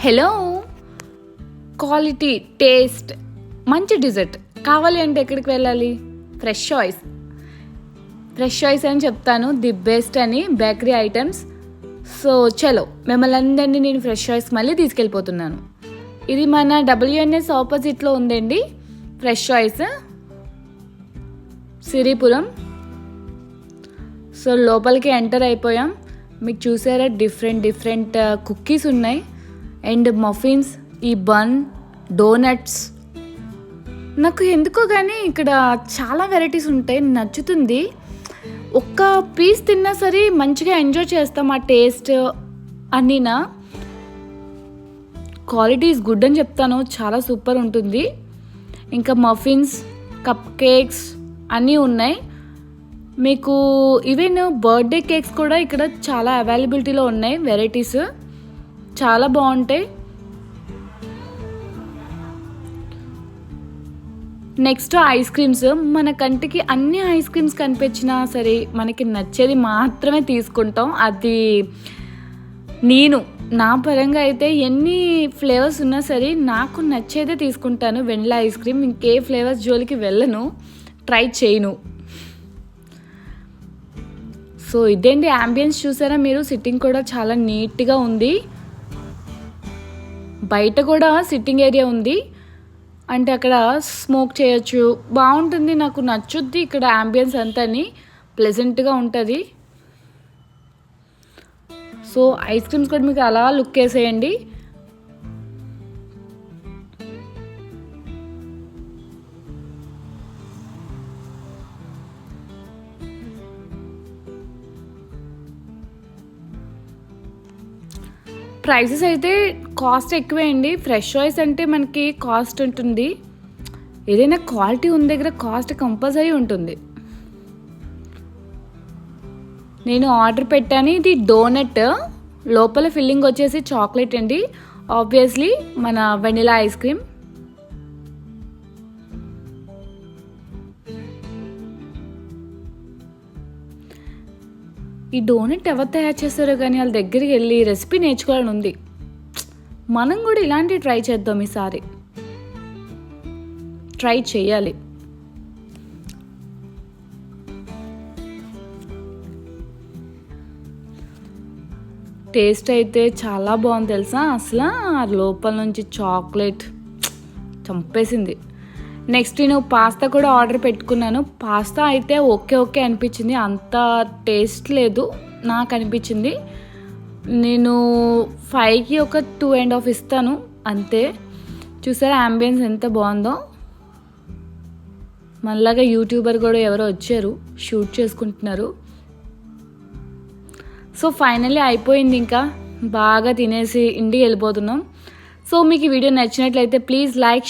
Hello, quality, taste, మంచి desert కావాలి అంటే ఎక్కడికి వెళ్ళాలి? ఫ్రెష్ చాయిస్ అని చెప్తాను, ది బెస్ట్ అని బేకరీ ఐటమ్స్. సో చలో, మిమ్మల్ని అందరినీ నేను ఫ్రెష్ చాయిస్ మళ్ళీ తీసుకెళ్ళిపోతున్నాను. ఇది మన WNS ఆపోజిట్లో ఉందండి ఫ్రెష్ చాయిస్, సిరిపురం. సో లోపలికి ఎంటర్ అయిపోయాం. మీకు చూసారా, డిఫరెంట్ కుక్కీస్ ఉన్నాయి అండ్ మఫిన్స్, ఈ బన్, డోనట్స్. నాకు ఎందుకో కానీ ఇక్కడ చాలా వెరైటీస్ ఉంటాయి, నచ్చుతుంది. ఒక్క పీస్ తిన్నా సరే మంచిగా ఎంజాయ్ చేస్తాం ఆ టేస్ట్ అన్నీనా. క్వాలిటీ ఈజ్ గుడ్ అని చెప్తాను, చాలా సూపర్ ఉంటుంది. ఇంకా మఫిన్స్, కప్ కేక్స్ అన్నీ ఉన్నాయి. మీకు ఈవెన్ బర్త్డే కేక్స్ కూడా ఇక్కడ చాలా అవైలబిలిటీలో ఉన్నాయి, వెరైటీస్ చాలా బాగుంటాయి. Next ice creams. మన కంటికి అన్ని ఐస్ క్రీమ్స్ కనిపించినా సరే మనకి నచ్చేది మాత్రమే తీసుకుంటాం. అది నా పరంగా అయితే ఎన్ని ఫ్లేవర్స్ ఉన్నా సరే నాకు నచ్చేదే తీసుకుంటాను. వెనిలా ఐస్ క్రీమ్, ఇంకే ఫ్లేవర్స్ జోలికి వెళ్ళను, ట్రై చేయను. సో ఇదేంటి యాంబియన్స్ చూసారా మీరు, సిట్టింగ్ కూడా చాలా నీట్గా ఉంది. బయట కూడా సిట్టింగ్ ఏరియా ఉంది, అంటే అక్కడ స్మోక్ చేయొచ్చు, బాగుంటుంది. నాకు నచ్చుద్ది ఇక్కడ యాంబియన్స్ అంతాని, ప్లెజెంట్గా ఉంటుంది. సో ఐస్ క్రీమ్స్ కూడా మీకు అలా లుక్ వేసేయండి. ప్రైసెస్ అయితే కాస్ట్ ఎక్కువే అండి. ఫ్రెష్ చాయిస్ అంటే మనకి కాస్ట్ ఉంటుంది, ఏదైనా క్వాలిటీ ఉన్న దగ్గర కాస్ట్ కంపల్సరీ ఉంటుంది. నేను ఆర్డర్ పెట్టాను, ఇది డోనట్, లోపల ఫిల్లింగ్ వచ్చేసి చాక్లెట్ అండి, ఆబ్వియస్లీ మన వెనిలా ఐస్ క్రీమ్. ఈ డోనట్ ఎవరు తయారు చేస్తారో కానీ వాళ్ళ దగ్గరికి వెళ్ళి రెసిపీ నేర్చుకోవాలని ఉంది. మనం కూడా ఇలాంటివి ట్రై చేద్దాం, ఈసారి ట్రై చేయాలి. టేస్ట్ అయితే చాలా బాగుంది తెలుసా, అసలు ఆ లోపల నుంచి చాక్లెట్ చంపేసింది. నెక్స్ట్ నేను పాస్తా కూడా ఆర్డర్ పెట్టుకున్నాను. పాస్తా అయితే ఓకే అనిపించింది, అంత టేస్ట్ లేదు నాకు అనిపించింది. నేను 5కి ఒక 2.5 ఇస్తాను అంతే. చూసారా యాంబియన్స్ ఎంత బాగుందో. మళ్ళాగా యూట్యూబర్ కూడా ఎవరో వచ్చారు, షూట్ చేసుకుంటున్నారు. సో ఫైనల్లీ అయిపోయింది, ఇంకా బాగా తినేసి ఇంటికి వెళ్ళిపోతున్నాం. సో మీకు ఈ వీడియో నచ్చినట్లయితే ప్లీజ్ లైక్